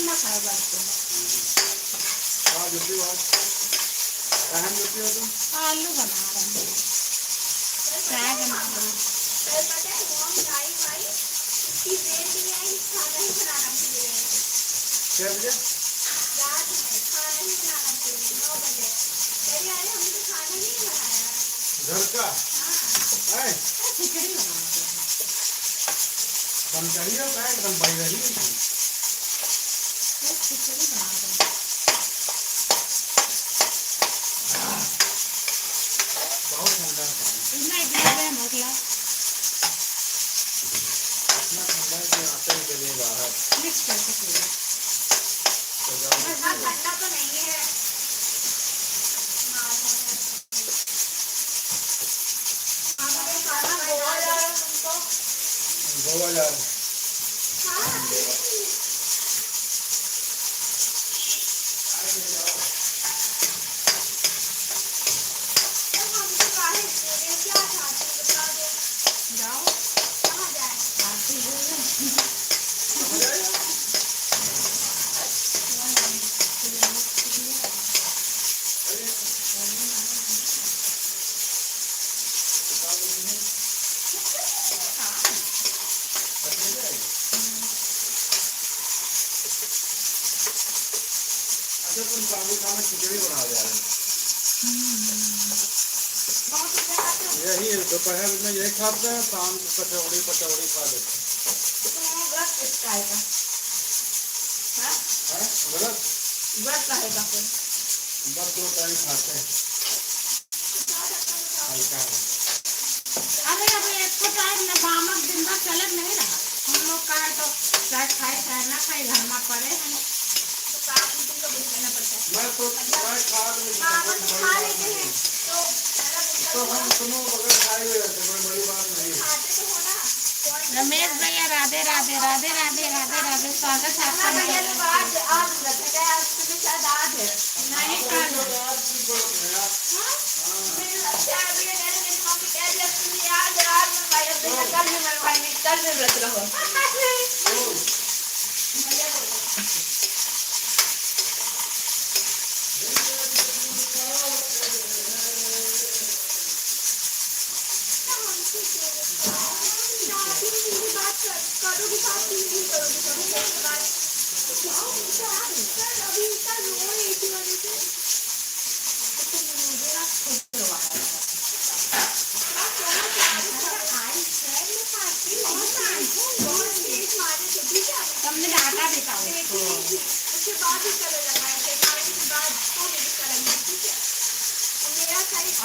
ना खाए बच्चे। आज जुटी बात अहम जुटी हो तुम। आलू बना रहे हैं, चाय बना रहे हैं। पता है मॉम गाई भाई इसकी देर नहीं आई, खाना ही बनाना चाहिए। क्या बजे? रात में खाना ही बनाना चाहिए 9 बजे। अरे अरे हमने तो खाना नहीं बनाया घर का हाँ। है खिचड़ी बनाना चाहिए। बन करी हो क्या एकदम भाई रही है खिचड़ी बना रहे हैं। बहुत ठंडा है इतना इतना है मसला इतना ठंडा है कि आते ही चलिए बाहर मिक्स करके पीना। हाँ ठंडा तो नहीं है। गोवा जा रहे जाओ आरती हो गई। अच्छा तुम शामी खाना खिचड़ी बना जा रहे यही दोपहर में यही खाते हैं शाम को कचौड़ी पचौड़ी खा लेते हैं गलत बस 2 टाइम खाते हैं हल्का है अरे अभी एक को टाइम में बामक दिन भर चलत नहीं रहा। हम लोग का है तो चाहे खाए चाहे ना खाए घर में पड़े हैं। मैं खा लेते हैं तो हम सुनो बगैर खाए हुए रहते कोई बड़ी बात नहीं है खाते तो हो ना। रमेश भैया राधे राधे राधे राधे राधे राधे स्वागत है आपका। नहीं कल में व्रत रहो। तुमने डाटा देखा उसके बाद ही कलर लगाएंगे, खाने के बाद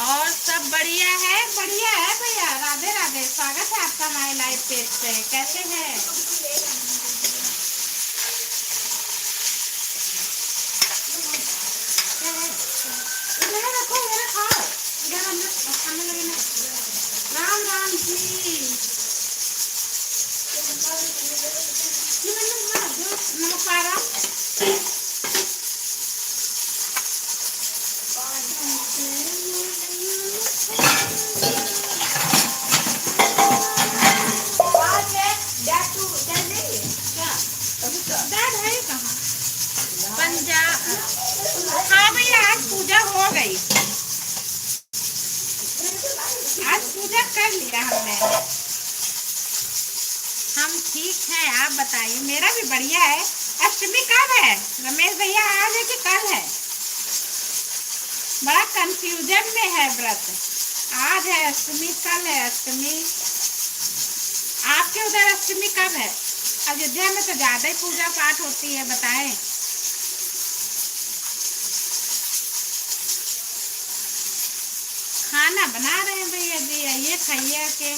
और सब बढ़िया है भैया। राधे राधे स्वागत है आपका हमारे लाइव पेज पे। कैसे हैं? इधर रखो, इधर खाओ, इधर हम लोग खाने लगे ना। राम राम जी। ये नमक पा रहा पंजाब। हाँ भैया आज पूजा हो गई, आज पूजा कर लिया हमने। हम ठीक हैं, आप बताइए। मेरा भी बढ़िया है। अष्टमी कब है रमेश भैया? आज है कि कल है? बड़ा कंफ्यूजन में है व्रत। आज है अष्टमी, कल है अष्टमी। आपके उधर अष्टमी कब है? अयोध्या में तो ज्यादा ही पूजा पाठ होती है, बताएं। खाना बना रहे हैं भैया जी, आइए खाइए के।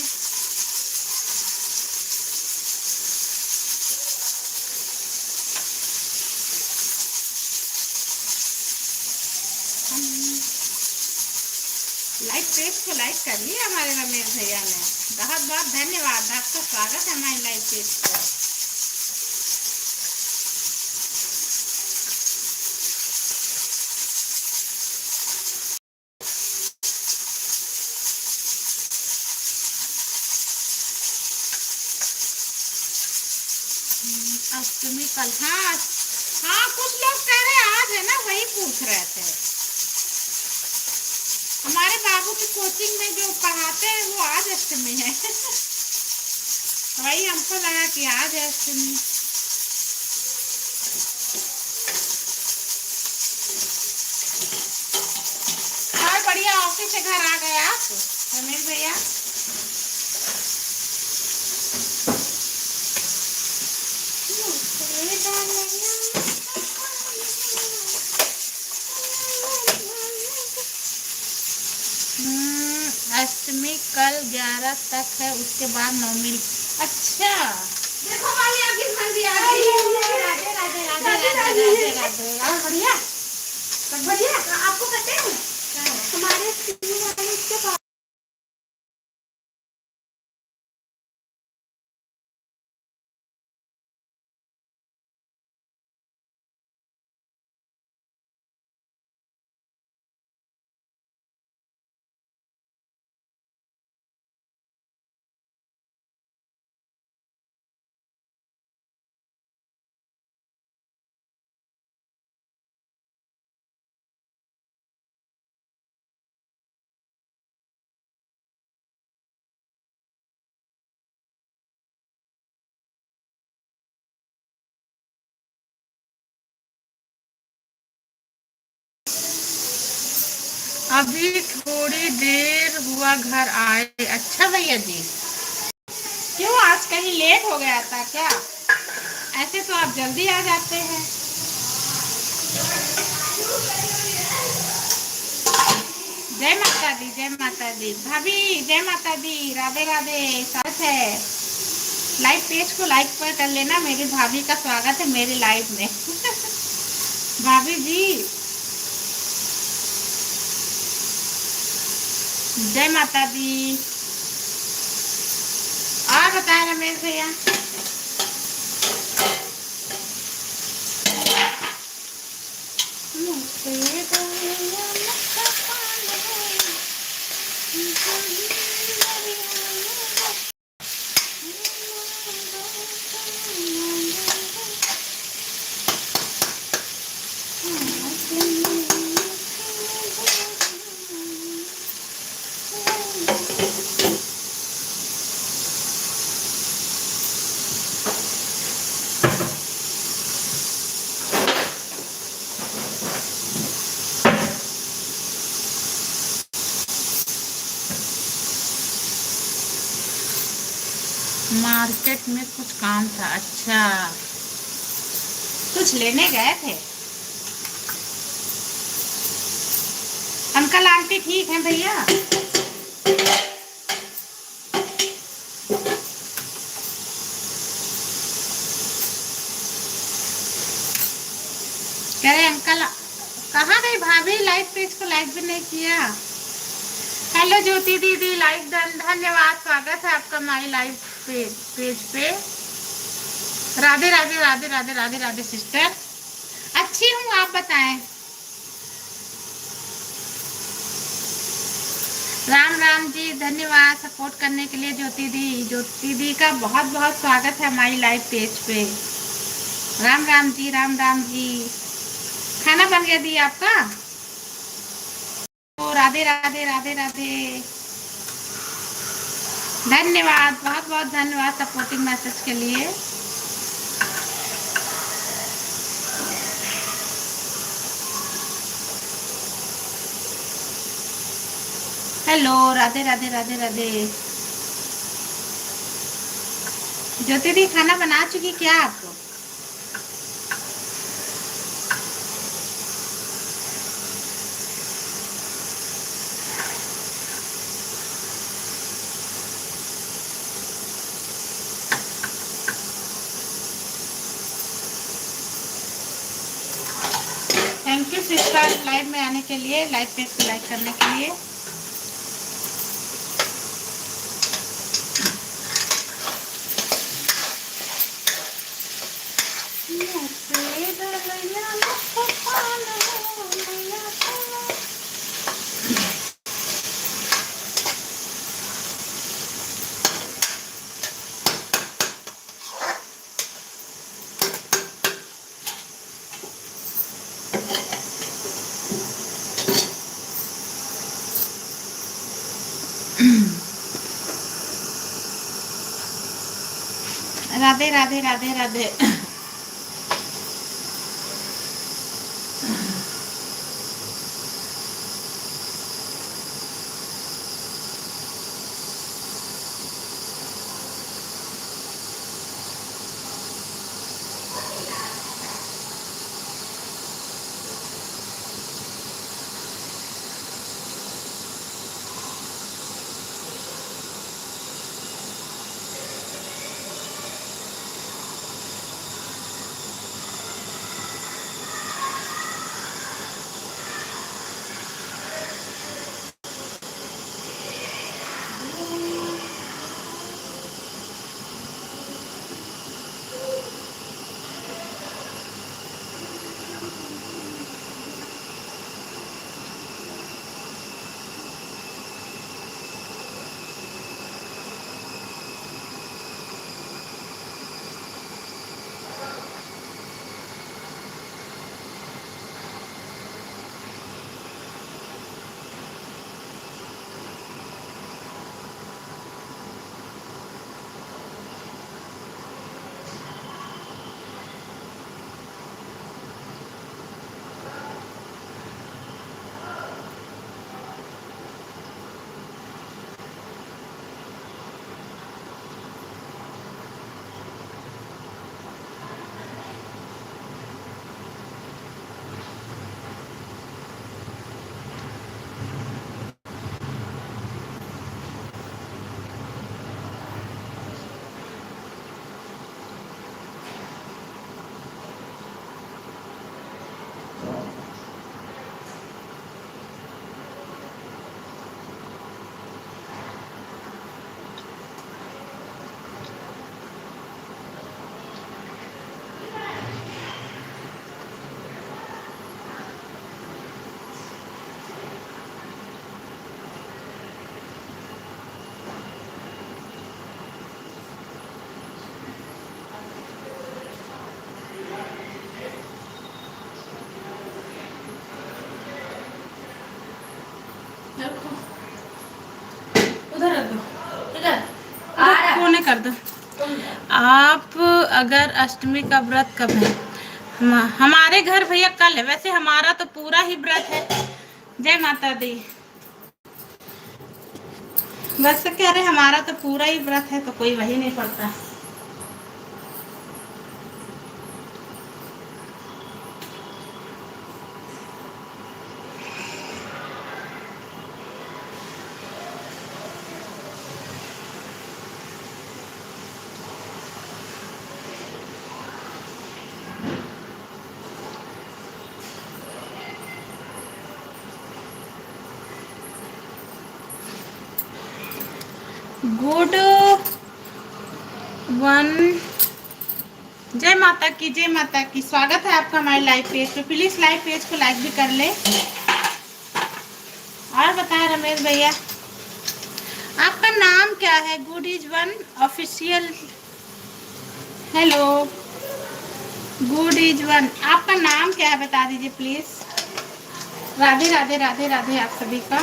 लाइक पेज को लाइक कर लिया हमारे रमेश भैया ने। बहुत बहुत धन्यवाद, आपका स्वागत है हमारे लाइव पेज पर। अष्टमी कल, हाँ हाँ, कुछ लोग कह रहे आज है ना, वही पूछ रहे थे। हमारे बाबू की कोचिंग में जो पढ़ाते हैं वो आज अष्टमी है। वही हमको लगा कि आज है अष्टमी। और बढ़िया, ऑफिस से घर आ गए आप रमेश भैया? अष्टमी कल 11 तक है, उसके बाद नवमी। अच्छा, देखो वाली आपकी मंदी आ गई। राधे राधे राधे राधे राधे राधे। और बढ़िया, सब बढ़िया। आपको पता है हमारे स्कूल वाले इसके पास अभी थोड़ी देर हुआ घर आए। अच्छा भैया जी, क्यों आज कहीं लेट हो गया था क्या? ऐसे तो आप जल्दी आ जाते हैं। जय माता दी, जय माता दी भाभी, जय माता दी, राधे राधे। स्वागत है, लाइव पेज को लाइक पर कर लेना। मेरी भाभी का स्वागत है मेरे लाइव में। भाभी जी जय माता दी। और बताए रमेश भैया? मार्केट में कुछ काम था। अच्छा, कुछ लेने गए थे? अंकल आंटी ठीक हैं भैया? कह रहे अंकल कहाँ गई भाभी? लाइव पेज को लाइक भी नहीं किया। हेलो ज्योति दीदी, लाइक डन, धन्यवाद। स्वागत है आपका हमारी लाइव पेज पे। राधे राधे राधे राधे राधे राधे सिस्टर। अच्छी हूँ, आप बताएं। राम राम जी, धन्यवाद सपोर्ट करने के लिए ज्योति दी। ज्योति दी का बहुत बहुत स्वागत है हमारी लाइव पेज पे। राम राम जी, राम राम जी। खाना बन गया दी आपका? तो राधे राधे राधे राधे। धन्यवाद, बहुत बहुत धन्यवाद सपोर्टिंग मैसेज के लिए। हेलो, राधे राधे राधे राधे। ज्योति दी खाना बना चुकी क्या आपको? थैंक यू सिस्टर लाइव में आने के लिए, लाइव पेज को लाइक करने के लिए। राधे राधे राधे राधे। उधर रख दो, इधर कोने कर दो। आप अगर अष्टमी का व्रत कब है? हमारे घर भैया कल है, वैसे हमारा तो पूरा ही व्रत है। जय माता दी। वैसे कह रहे हमारा तो पूरा ही व्रत है, तो कोई वही नहीं पड़ता। Good one. जय माता की, जय माता की। स्वागत है आपका हमारे लाइव पेज पे। प्लीज लाइव पेज को लाइक भी कर ले। और बताएं रमेश भैया, आपका नाम क्या है? Good is one official. Hello good is one, आपका नाम क्या है बता दीजिए प्लीज। राधे राधे राधे राधे आप सभी का।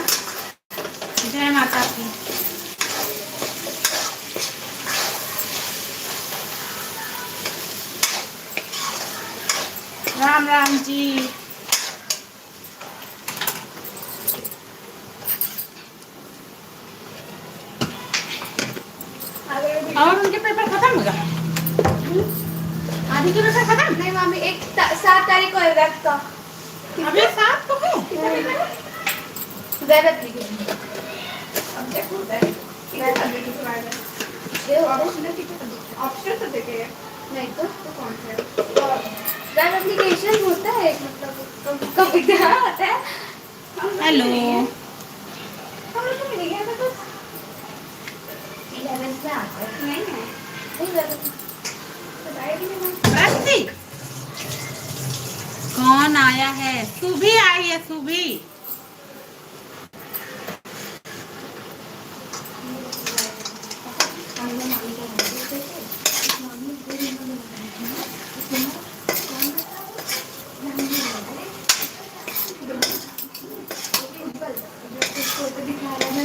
जय माता की। राम राम जी। और उनके पेपर खत्म होगा? आदि के पेपर खत्म? नहीं मामी, 7 तारीख को है व्रत का। अभी 7 को है? व्रत लिखेंगे। अब देखो ऑप्शन तो देखे नहीं तो कौन सा व्रत एप्लीकेशन होता है एक, मतलब कब एग्जाम होता है। हेलो हम लोग को मिलेगा तो कुछ 11 में आता है। नहीं है बस्ती। कौन आया है? सुभी आई है, सुभी। दिखा रहा है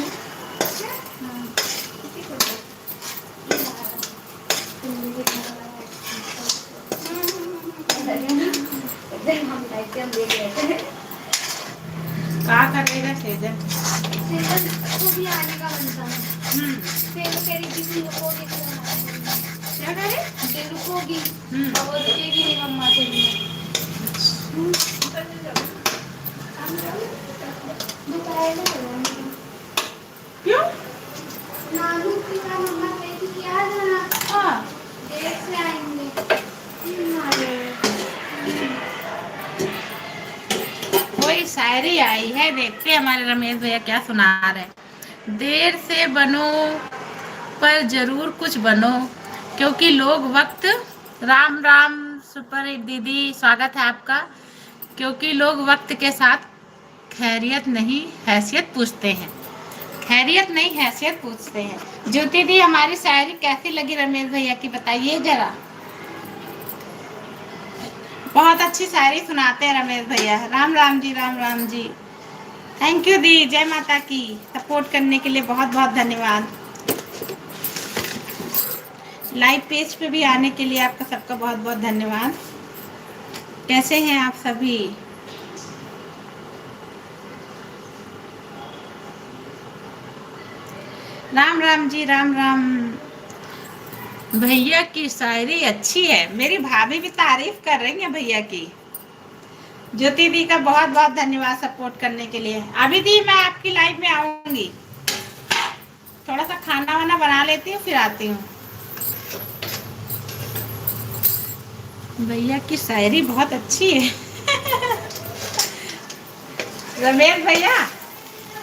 से हम देख रहे थे। क्या करेगा सेजन? सेजन को भी आने का मन था। फिर वो कह रही थी कि रुकोगी तो क्या करे? कि रुकोगी और वो रुकेगी नहीं मम्मा के लिए। दोपहर में चलेंगे। क्यों? नानू की का मम्मा कहती कि आ जाना, हाँ। देर से आएंगे। कोई शायरी आई है, देखते हैं हमारे रमेश भैया क्या सुना रहे हैं। देर से बनो पर जरूर कुछ बनो, क्योंकि लोग वक्त। राम राम सुपर दीदी, स्वागत है आपका। क्योंकि लोग वक्त के साथ खैरियत नहीं हैसियत पूछते हैं। खैरियत नहीं हैसियत पूछते हैं। ज्योति दी, हमारी शायरी कैसी लगी रमेश भैया की, बताइए जरा। बहुत अच्छी शायरी सुनाते हैं रमेश भैया। राम राम जी, राम राम जी। थैंक यू दी, जय माता की। सपोर्ट करने के लिए बहुत बहुत धन्यवाद। लाइव पेज पे भी आने के लिए आपका सबका बहुत बहुत धन्यवाद। कैसे हैं आप सभी? राम राम जी, राम राम। भैया की शायरी अच्छी है। मेरी भाभी भी तारीफ कर रही है भैया की। ज्योति दी का बहुत बहुत धन्यवाद सपोर्ट करने के लिए। अभी दी मैं आपकी लाइव में आऊंगी, थोड़ा सा खाना वाना बना लेती हूँ फिर आती हूँ। भैया की शायरी बहुत अच्छी है। रमेश भैया,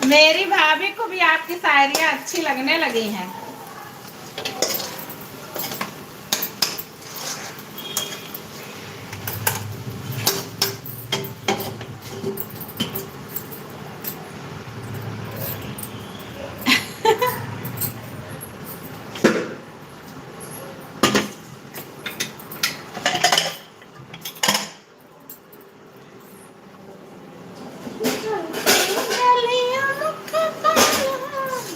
मेरी भाभी को भी आपकी शायरियाँ अच्छी लगने लगी हैं।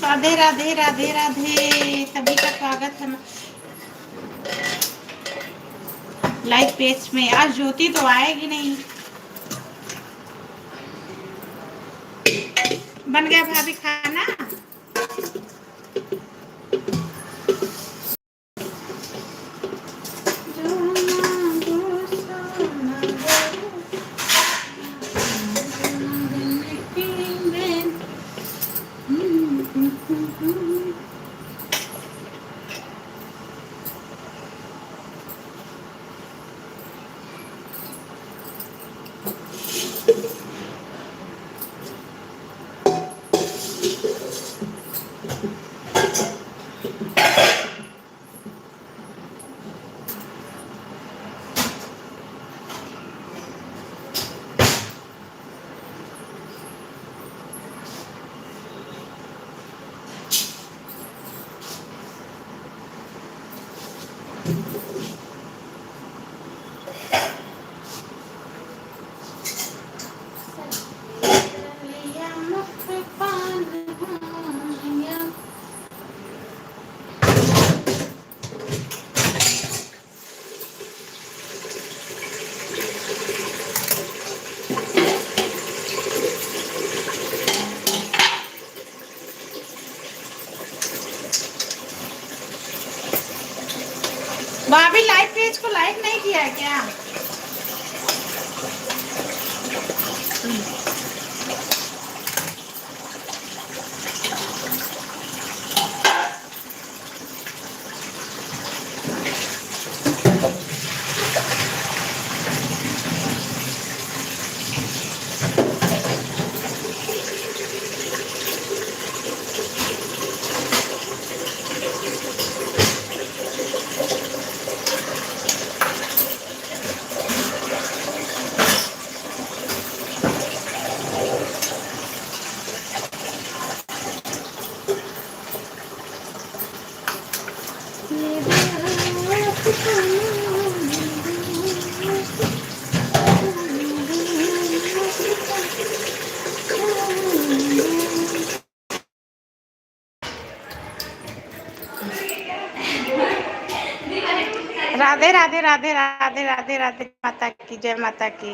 राधे राधे राधे राधे, सभी का स्वागत है लाइव पेज में। आज ज्योति तो आएगी नहीं। बन गया भाभी खाना? भाभी लाइव पेज को लाइक नहीं किया है क्या? राधे राधे राधे राधे राधे राधे, माता की जय, माता की।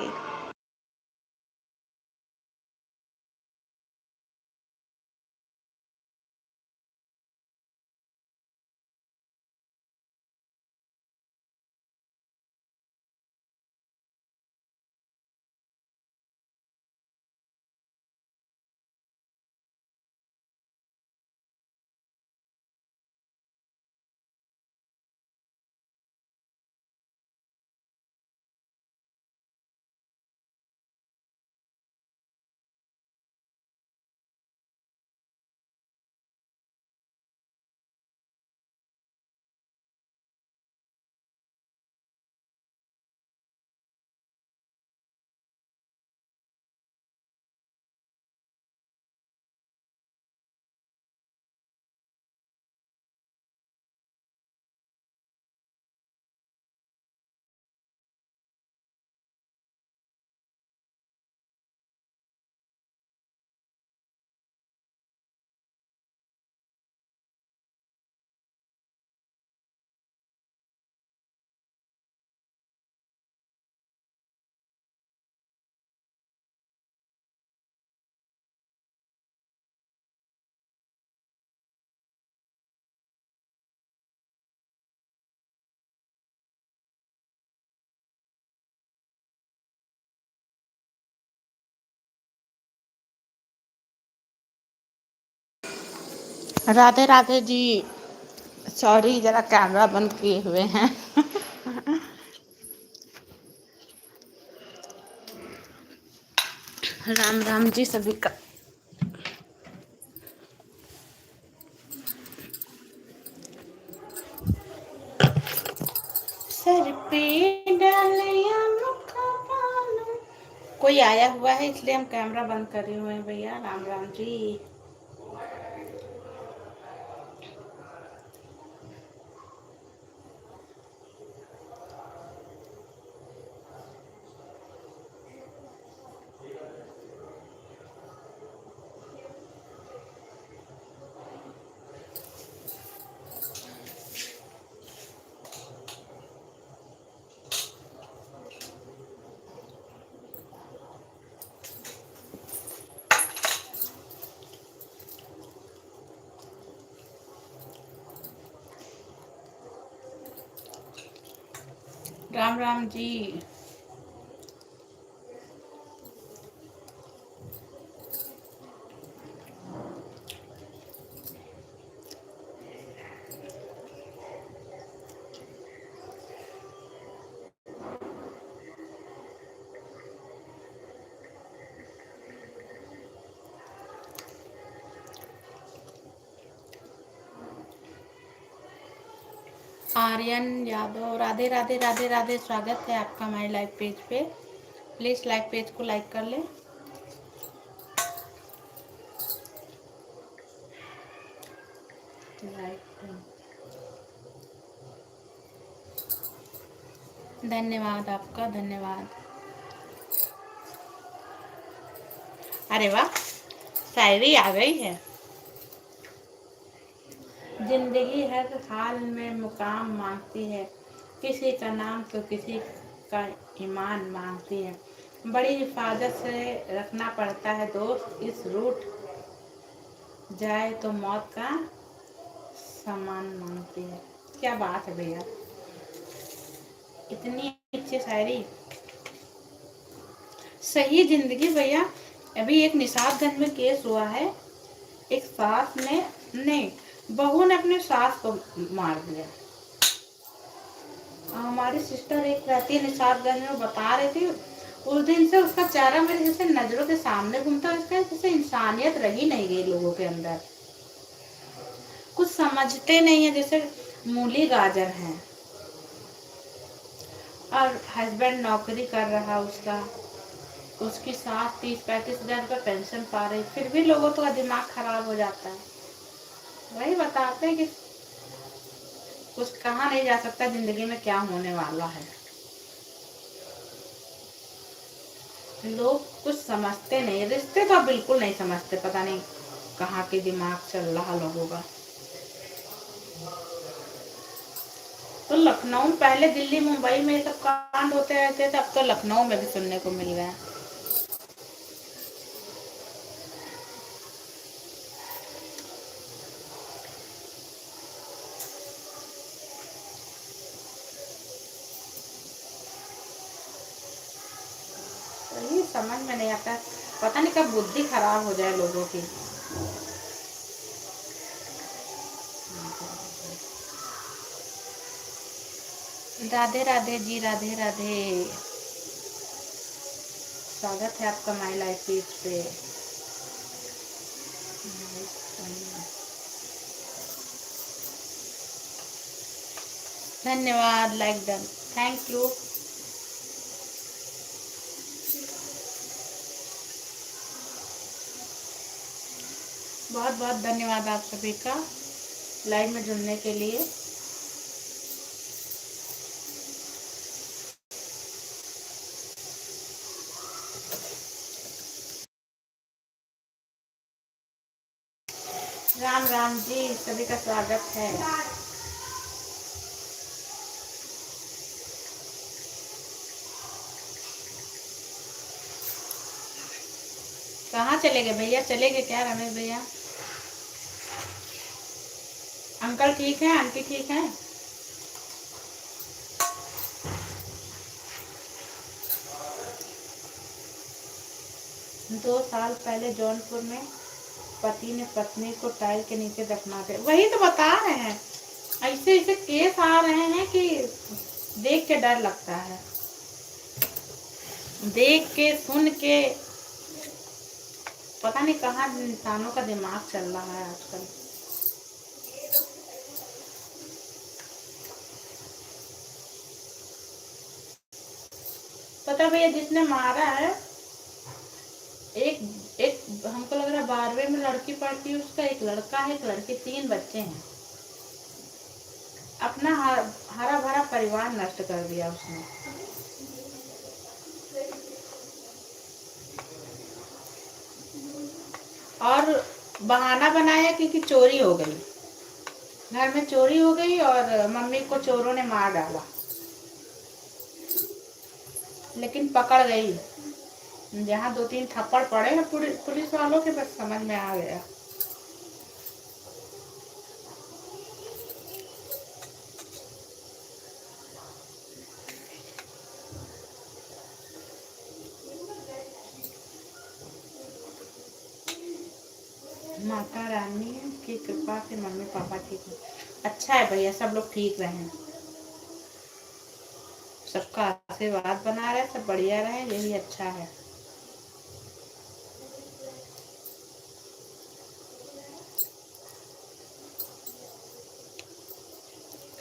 राधे राधे जी। सॉरी, जरा कैमरा बंद किए हुए हैं। राम राम जी सभी का। सर पे डालिया मुखा पानो। कोई आया हुआ है इसलिए हम कैमरा बंद करे हुए हैं भैया। राम राम जी। राम राम जी। आर्यन यादव, राधे राधे राधे राधे। स्वागत है आपका हमारे लाइव पेज पे। प्लीज लाइव पेज को लाइक कर ले। धन्यवाद आपका, धन्यवाद। अरे वाह, शायरी आ गई है। जिंदगी हर हाल में मुकाम मांगती है, किसी का नाम तो किसी का ईमान मांगती है। बड़ी हिफाजत से रखना पड़ता है दोस्त, इस रूट जाए तो मौत का सामान मांगती है। क्या बात है भैया, इतनी अच्छी शायरी। सही जिंदगी भैया। अभी एक निशादगंज में केस हुआ है। एक सास ने, नहीं, बहू ने अपने सास को मार दिया। हमारी सिस्टर एक रहती है निशादगंज में, बता रही थी उस दिन से उसका चेहरा मेरे जैसे नजरों के सामने घूमता है। इसका जैसे इंसानियत रही नहीं गई लोगों के अंदर। कुछ समझते नहीं है, जैसे मूली गाजर हैं। और हस्बैंड नौकरी कर रहा उसका, उसकी सास 30-35 हजार रुपये पेंशन पा रही, फिर भी लोगों का दिमाग खराब हो जाता है। वही बताते हैं कि कुछ कहा नहीं जा सकता जिंदगी में क्या होने वाला है। लोग कुछ समझते नहीं, रिश्ते तो बिल्कुल नहीं समझते। पता नहीं कहाँ के दिमाग चल रहा लोगों का। तो लखनऊ, पहले दिल्ली मुंबई में सब कांड होते रहते थे, अब तो लखनऊ में भी सुनने को मिल गया। तो ये समझ में नहीं आता, पता नहीं कब बुद्धि खराब हो जाए लोगों की। राधे राधे जी, राधे राधे। स्वागत है आपका माई लाइफ पेज पे। धन्यवाद, लाइक डन, थैंक यू। बहुत बहुत धन्यवाद आप सभी का लाइव में जुड़ने के लिए। राम राम जी, सभी का स्वागत है। कहाँ चले गए भैया? चले गए क्या रमेश भैया? अंकल ठीक है, आंटी ठीक है? दो साल पहले जौनपुर में पति ने पत्नी को टाइल के नीचे दफना दे। वही तो बता रहे हैं, ऐसे ऐसे केस आ रहे हैं कि देख के डर लगता है, देख के सुन के पता नहीं कहाँ इंसानों का दिमाग चल रहा है आजकल। पता भैया जिसने मारा है, एक एक हमको लग रहा है 12वीं में लड़की पढ़ती है, उसका एक लड़का है, एक लड़की, 3 बच्चे हैं। अपना हरा भरा परिवार नष्ट कर दिया उसने। और बहाना बनाया कि चोरी हो गई, घर में चोरी हो गई और मम्मी को चोरों ने मार डाला, लेकिन पकड़ गई। जहाँ 2-3 थप्पड़ पड़े हैं पुलिस वालों के, बस समझ में आ गया। माता रानी की कृपा से मम्मी पापा ठीक है। अच्छा है भैया, सब लोग ठीक रहें, सबका आशीर्वाद बना रहे, सब बढ़िया रहे, यही अच्छा है।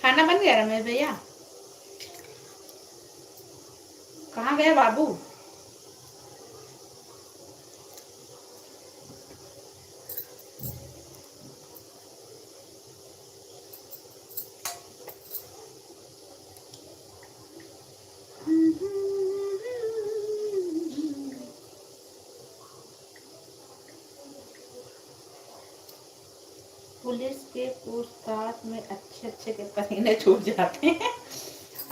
खाना बन गया रमेश भैया? कहाँ गए बाबू? पुलिस के पूछताछ में अच्छे के पसीने छूट जाते हैं।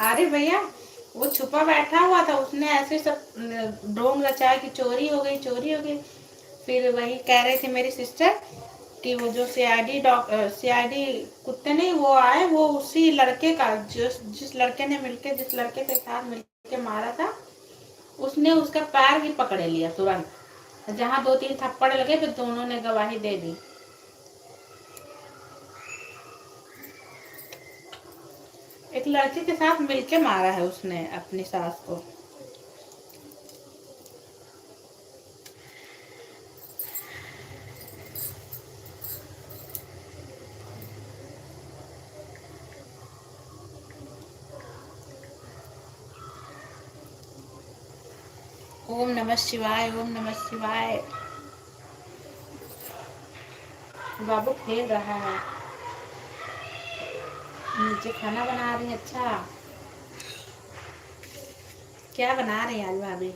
अरे भैया, वो छुपा बैठा हुआ था, उसने ऐसे सब ढोंग रचाया कि चोरी हो गई, चोरी हो गई। फिर वही कह रही थी मेरी सिस्टर कि वो जो सीआईडी कुत्ते नहीं वो आए, वो उसी लड़के का, जिस लड़के ने मिलके, जिस लड़के के साथ मिलके मारा था, उसने उसका पैर ही पकड़े लिया तुरंत। जहाँ 2-3 थप्पड़ लगे, फिर दोनों ने गवाही दे दी। एक लड़के के साथ मिलके मारा है उसने अपनी सास को। ओम नमः शिवाय, ओम नमः शिवाय। बाबू खेल रहा है, नीचे खाना बना रही है। अच्छा, क्या बना रही है आज भाभी?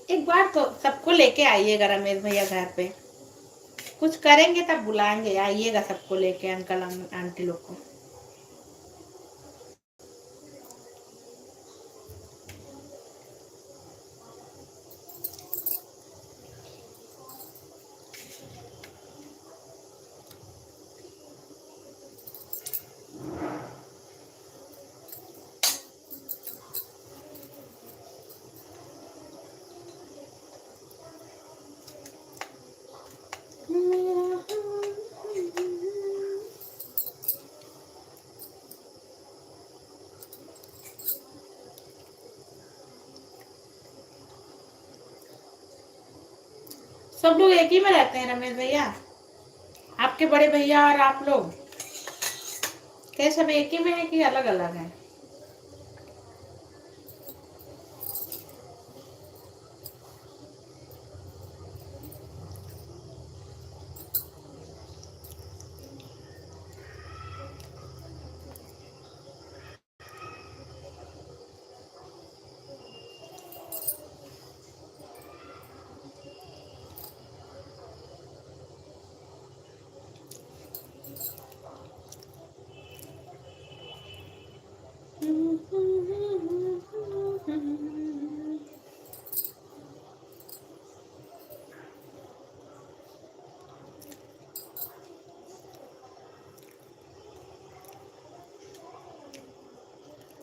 एक बार तो सबको लेके आइएगा रमेश भैया घर पे, कुछ करेंगे तब बुलाएंगे, आइएगा सबको लेके, अंकल आंटी लोग को। सब लोग एक ही में रहते हैं रमेश भैया? आपके बड़े भैया और आप लोग क्या सब एक ही में है कि अलग अलग है?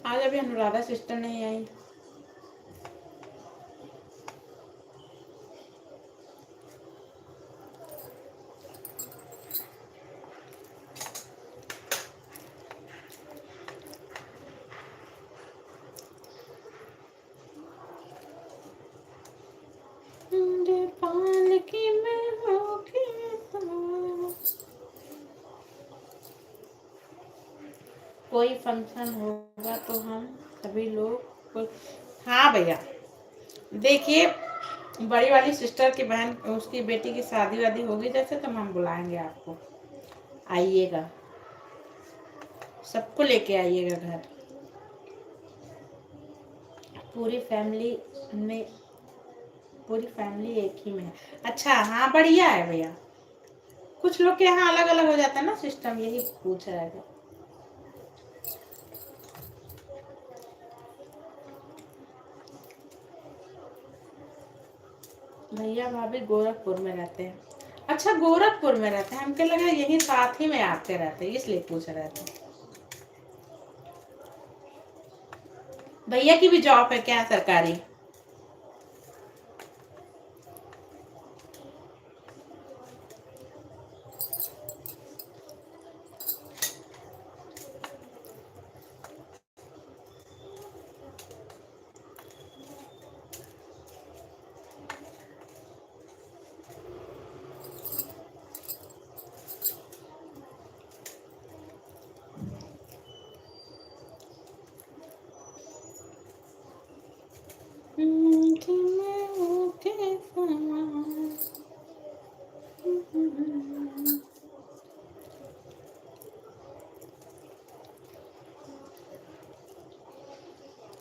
आज अभी अनुराधा सिस्टर नहीं आई। कोई फंक्शन होगा तो हम सभी लोग हाँ भैया, देखिए बड़ी वाली सिस्टर की बहन उसकी बेटी की शादी वादी होगी जैसे तो हम बुलाएंगे आपको, आइएगा, सबको लेके आइएगा घर, पूरी फैमिली में, पूरी फैमिली एक ही में है। अच्छा हाँ बढ़िया है भैया, कुछ लोग के यहाँ अलग अलग हो जाता है ना सिस्टम, यही पूछ रहा है। भैया भाभी गोरखपुर में रहते हैं। अच्छा गोरखपुर में रहते हैं, हमको लगा यही साथ ही में आते रहते हैं इसलिए पूछ रहे थे। भैया की भी जॉब है क्या सरकारी?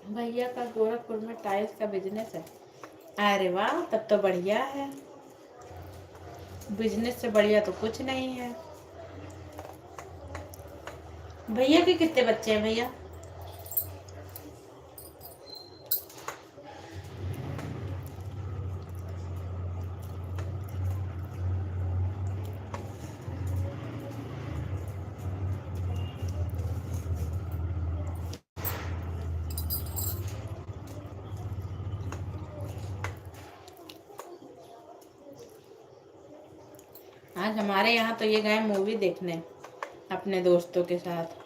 भैया का गोरखपुर में टाइल्स का बिजनेस है। अरे वाह तब तो बढ़िया है, बिजनेस से बढ़िया तो कुछ नहीं है। भैया के कितने बच्चे हैं भैया? आज हमारे यहाँ तो ये गए मूवी देखने अपने दोस्तों के साथ।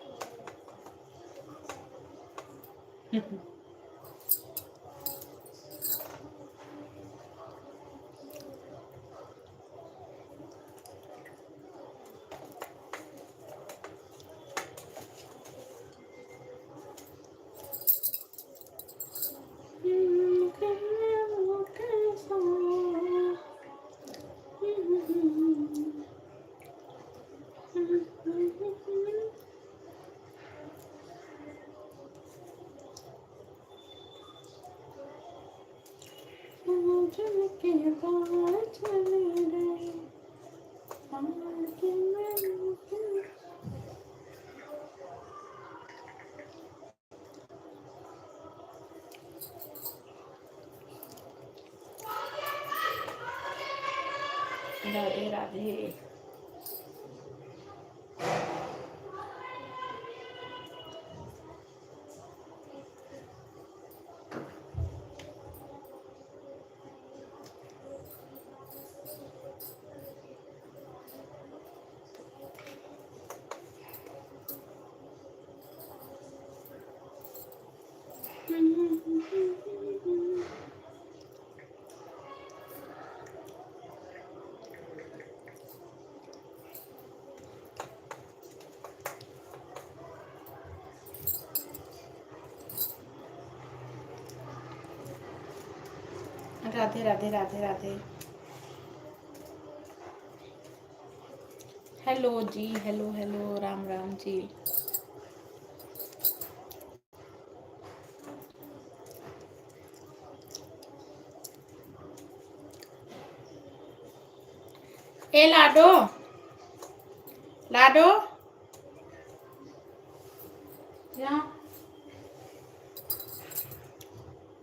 राधे राधे। राधे राधे राधे राधे। हेलो जी, हेलो हेलो, राम राम जी। ए लाडो, लाडो यहाँ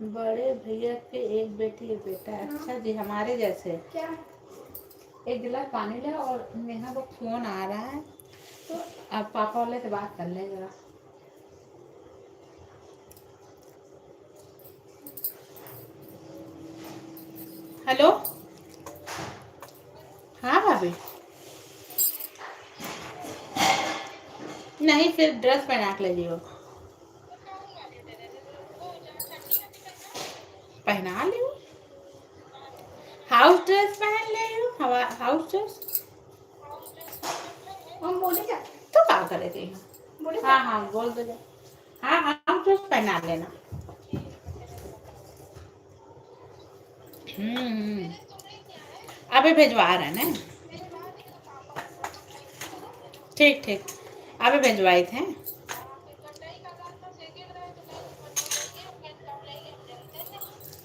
बड़े भैया के एक बेटी एक बेटा है। अच्छा जी, हमारे जैसे। क्या? एक गिलास पानी ले और नेहा को फोन आ रहा है तो आप पापा वाले से बात कर ले जरा। हेलो हाँ भाभी, नहीं फिर ड्रेस पहना के ले जियो। पहना ली हाउस ड्रेस पहन ले हाउस ड्रेस। हम बोले क्या? तो क्या करेगी? बोले हाँ हाँ बोल दो। हाँ हाँ हम शूज पहना लेना। अभी भिजवा रहे हैं ना। ठीक ठीक अभी भिजवाए थे।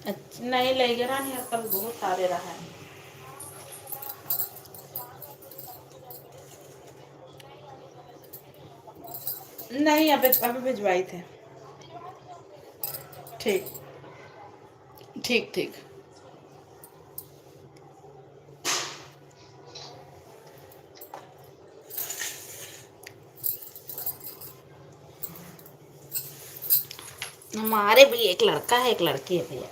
अच्छा नहीं ले गिरा नहीं कल बहुत सारे रहा है। नहीं अभी अभी भिजवाए थे। ठीक ठीक ठीक। हमारे भी एक लड़का है एक लड़की है भैया।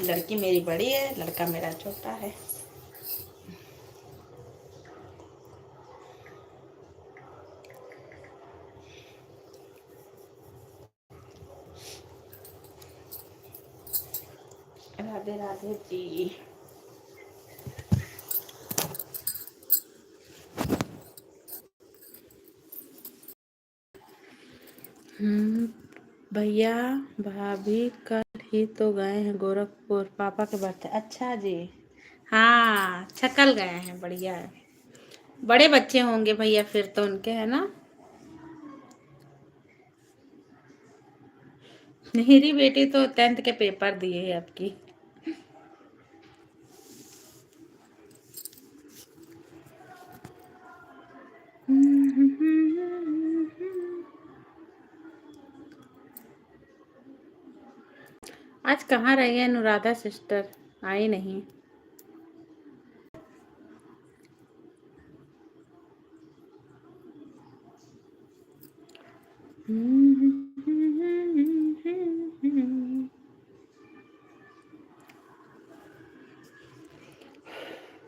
लड़की मेरी बड़ी है लड़का मेरा छोटा है। राधे राधे जी। भैया भाभी कल ही तो गए हैं गोरखपुर पापा के बर्थडे। अच्छा जी। हाँ अच्छा कल गए हैं बढ़िया है। बड़े बच्चे होंगे भैया फिर तो उनके है ना। मेरी बेटी तो 10th के पेपर दिए है आपकी। आज कहाँ रही है अनुराधा सिस्टर आई नहीं।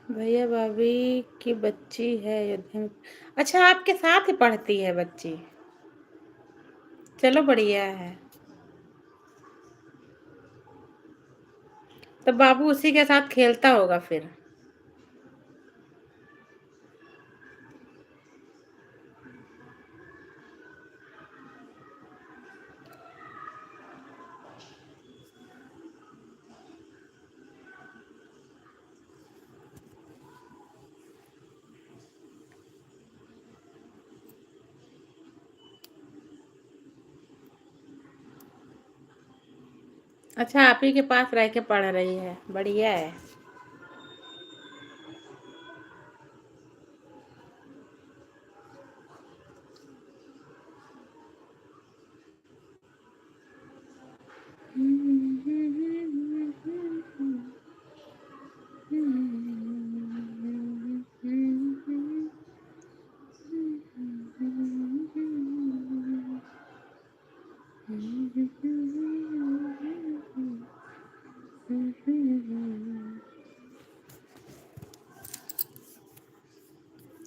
भैया भाभी की बच्ची है अयोध्या में। अच्छा आपके साथ ही पढ़ती है बच्ची। चलो बढ़िया है। तो बाबू उसी के साथ खेलता होगा फिर। अच्छा आप ही के पास रह के पढ़ रही है बढ़िया है।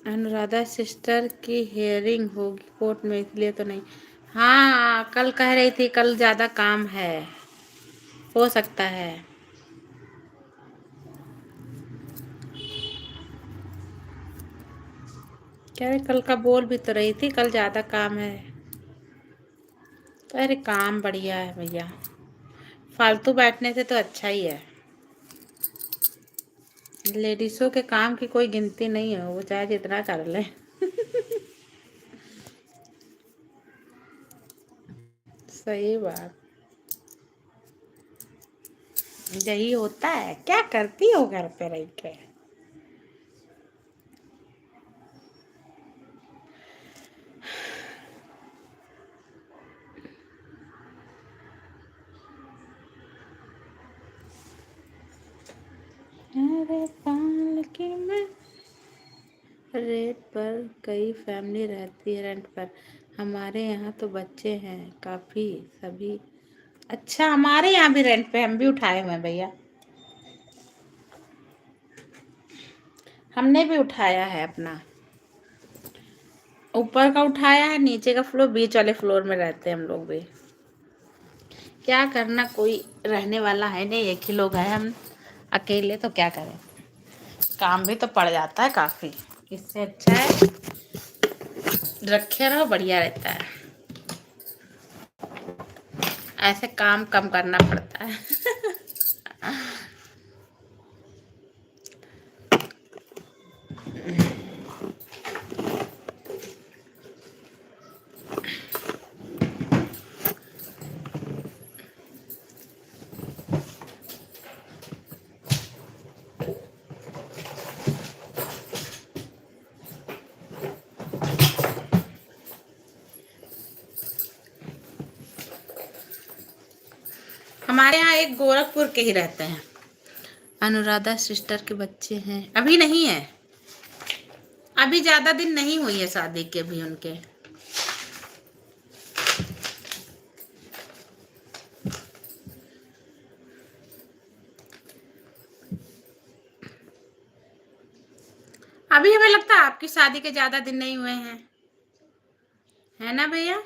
अनुराधा सिस्टर की हियरिंग होगी कोर्ट में इसलिए तो नहीं। हाँ कल कह रही थी कल ज़्यादा काम है हो सकता है। कह रहे कल का बोल भी तो रही थी कल ज़्यादा काम है। तो अरे काम बढ़िया है भैया फालतू बैठने से तो अच्छा ही है। लेडीज़ों के काम की कोई गिनती नहीं है वो चाहे जितना कर ले। सही बात। यही होता है क्या करती हो घर पे रह के। अरे पाल की मैं रेंट पर कई फैमिली रहती है रेंट पर। हमारे यहाँ तो बच्चे हैं काफ़ी सभी। अच्छा हमारे यहाँ भी रेंट पे हम भी उठाए हुए हैं भैया। हमने भी उठाया है अपना ऊपर का उठाया है नीचे का फ्लोर बीच वाले फ्लोर में रहते हैं हम लोग भी। क्या करना कोई रहने वाला है नहीं एक ही लोग हैं हम अकेले तो क्या करें। काम भी तो पड़ जाता है काफ़ी। इससे अच्छा है रखे रहो, बढ़िया रहता है। ऐसे काम कम करना पड़ता है। हमारे यहाँ एक गोरखपुर के ही रहते हैं, अनुराधा सिस्टर के बच्चे हैं। अभी नहीं है, अभी ज्यादा दिन नहीं हुई है शादी के भी उनके। अभी हमें लगता है आपकी शादी के ज्यादा दिन नहीं हुए हैं, है ना भैया?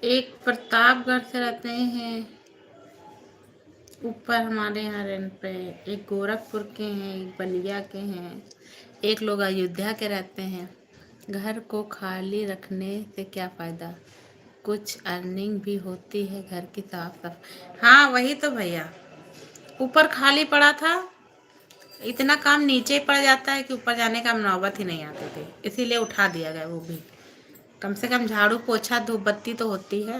एक प्रतापगढ़ से रहते हैं ऊपर हमारे यहाँ रेंट पे, एक गोरखपुर के हैं, एक बलिया के हैं, एक लोग अयोध्या के रहते हैं। घर को खाली रखने से क्या फायदा, कुछ अर्निंग भी होती है घर की साफ सफाई। हाँ वही तो भैया, ऊपर खाली पड़ा था, इतना काम नीचे ही पड़ जाता है कि ऊपर जाने का नौबत ही नहीं आती थी, इसीलिए उठा दिया गया। वो भी कम से कम झाड़ू पोछा धूप बत्ती तो होती है।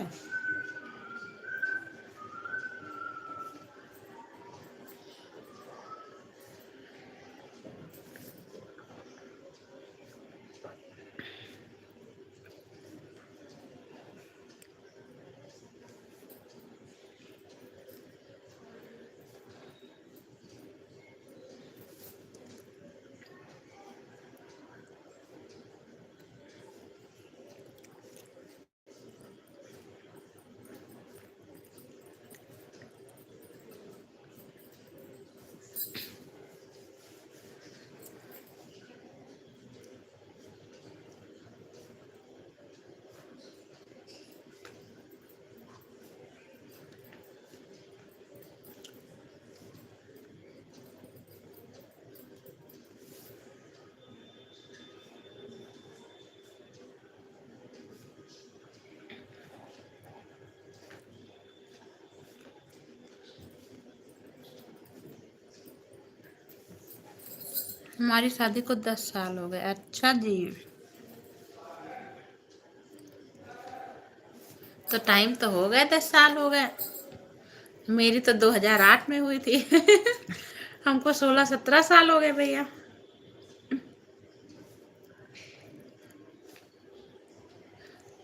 हमारी शादी को 10 साल हो गए। अच्छा जी, तो टाइम तो हो गए, 10 साल हो गए। मेरी तो 2008 में हुई थी। हमको 16-17 साल हो गए भैया।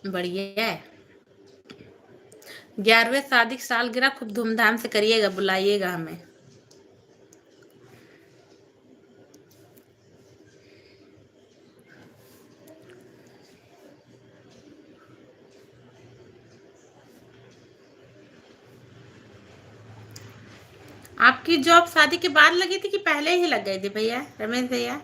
बढ़िया है। 11वें शादी की सालगिरह खूब धूमधाम से करिएगा, बुलाइएगा हमें। आपकी जॉब शादी के बाद लगी थी कि पहले ही लग गई थी भैया, रमेश भैया?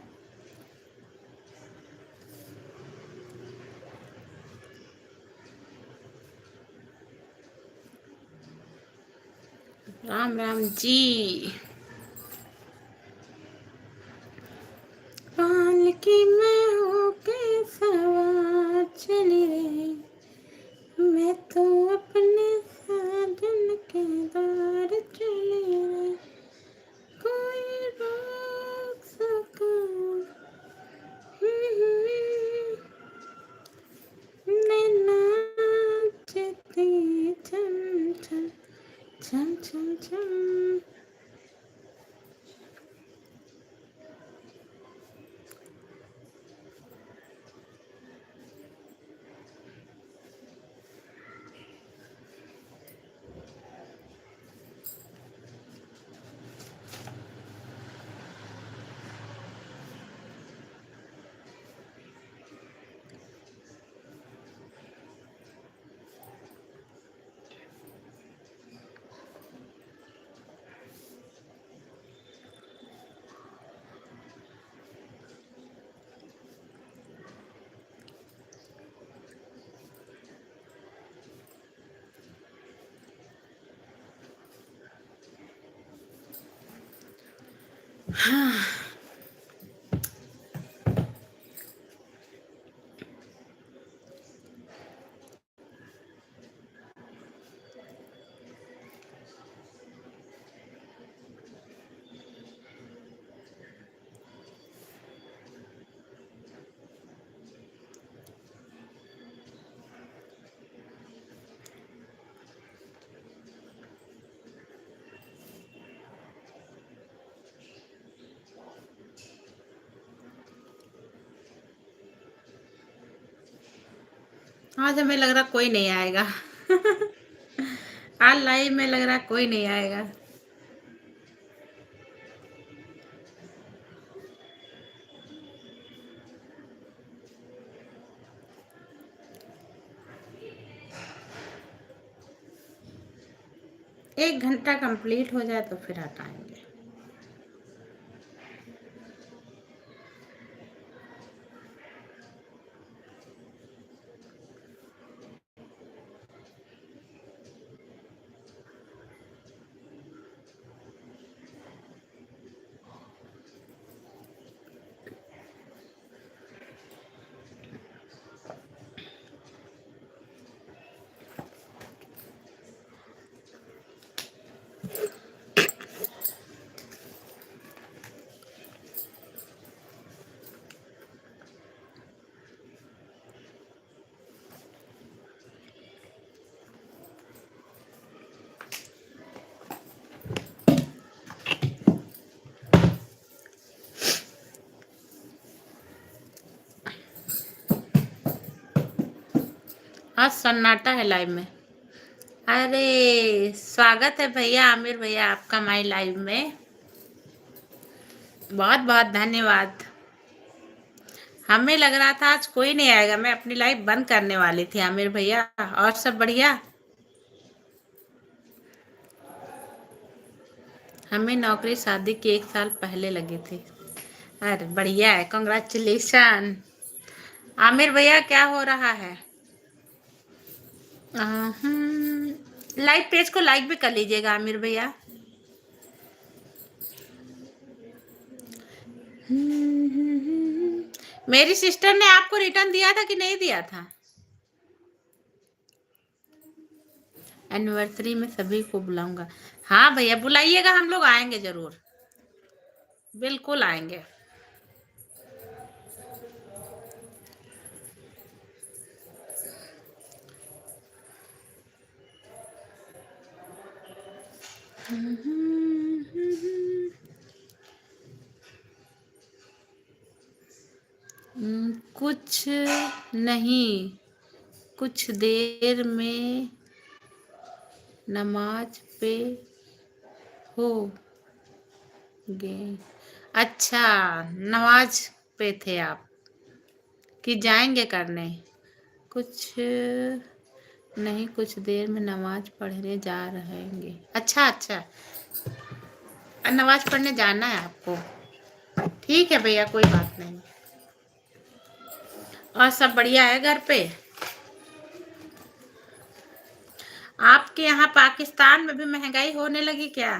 राम राम जी। पालकी में होके सवार चली रे, मैं तो अपने साजन के द्वार चली रे, कोई रोक सका आज हमें लग रहा कोई नहीं आएगा। आज लाइव में लग रहा कोई नहीं आएगा। एक घंटा कंप्लीट हो जाए तो फिर हटाएंगे। आज सन्नाटा है लाइव में। अरे स्वागत है भैया आमिर भैया आपका माई लाइव में। बहुत बहुत धन्यवाद। हमें लग रहा था आज कोई नहीं आएगा, मैं अपनी लाइव बंद करने वाली थी आमिर भैया। और सब बढ़िया? हमें नौकरी शादी के 1 साल पहले लगी थी। अरे बढ़िया है, कांग्रेचुलेशन। आमिर भैया क्या हो रहा है? लाइव पेज को लाइक भी कर लीजिएगा आमिर भैया। मेरी सिस्टर ने आपको रिटर्न दिया था कि नहीं दिया था? एनिवर्सरी में सभी को बुलाऊंगा। हाँ भैया बुलाइएगा, हम लोग आएंगे जरूर, बिल्कुल आएंगे। कुछ नहीं, कुछ देर में नमाज पे हो गए। अच्छा नमाज पे थे आप कि जाएंगे करने? कुछ नहीं, कुछ देर में नमाज पढ़ने जा रहेंगे। अच्छा अच्छा, नमाज पढ़ने जाना है आपको? ठीक है भैया कोई बात नहीं। और सब बढ़िया है घर पे? आपके यहाँ पाकिस्तान में भी महंगाई होने लगी क्या?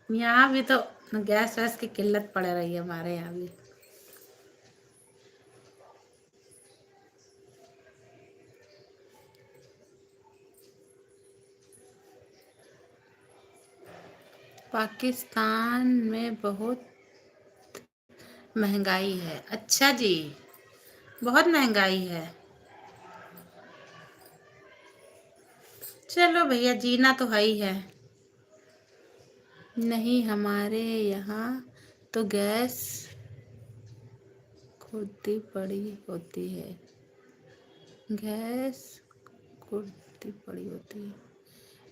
यहाँ भी तो गैस वैस की किल्लत पड़ रही है हमारे यहाँ भी। पाकिस्तान में बहुत महंगाई है। अच्छा जी, बहुत महंगाई है। चलो भैया, जीना तो है ही है। नहीं, हमारे यहाँ तो गैस खुदी पड़ी होती है। गैस खुदी पड़ी होती है।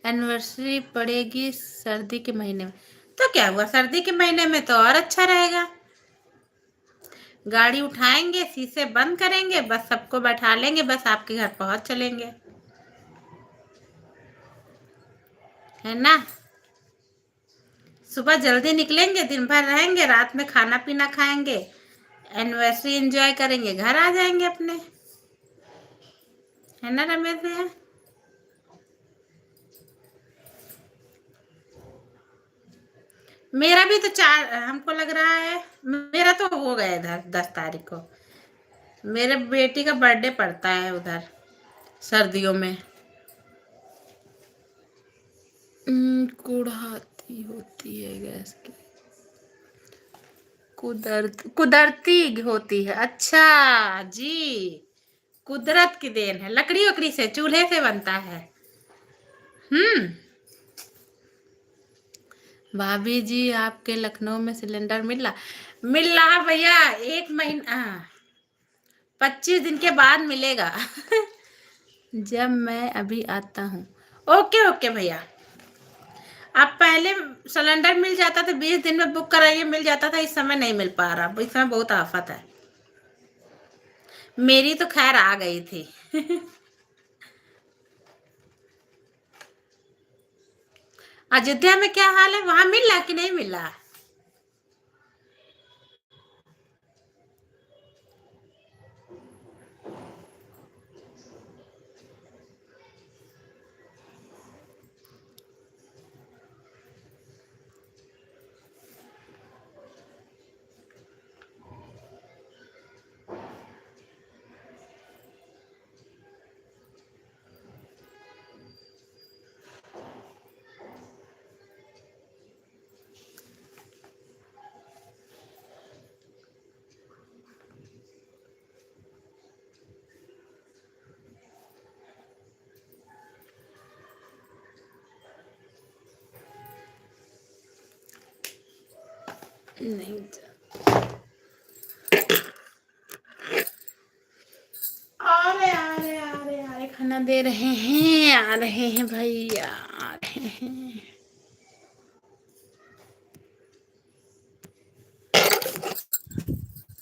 एनिवर्सरी पड़ेगी सर्दी के महीने में। तो क्या हुआ, सर्दी के महीने में तो और अच्छा रहेगा। गाड़ी उठाएंगे, शीशे बंद करेंगे, बस सबको बैठा लेंगे, बस आपके घर पहुंच चलेंगे, है ना। सुबह जल्दी निकलेंगे, दिन भर रहेंगे, रात में खाना पीना खाएंगे, एनिवर्सरी एंजॉय करेंगे, घर आ जाएंगे अपने, है ना रमेश भैया। मेरा भी तो 4, हमको लग रहा है मेरा तो हो गया इधर 10 तारीख को। मेरे बेटी का बर्थडे पड़ता है उधर सर्दियों में। कुड़ाती होती है गैस की, कुदरती होती है। अच्छा जी, कुदरत की देन है, लकड़ी वकड़ी से, चूल्हे से बनता है। भाभी जी, आपके लखनऊ में सिलेंडर मिल रहा भैया। 1 महीना 25 दिन के बाद मिलेगा। जब मैं अभी आता हूँ। ओके ओके भैया, आप पहले सिलेंडर मिल जाता था, 20 दिन में बुक कराइए, मिल जाता था। इस समय नहीं मिल पा रहा, इस समय बहुत आफत है। मेरी तो खैर आ गई थी। अयोध्या में क्या हाल है, वहां मिल रहा कि नहीं मिल रहा? नहीं, आ रहे खाना दे रहे हैं, आ रहे हैं भैया, आ रहे हैं।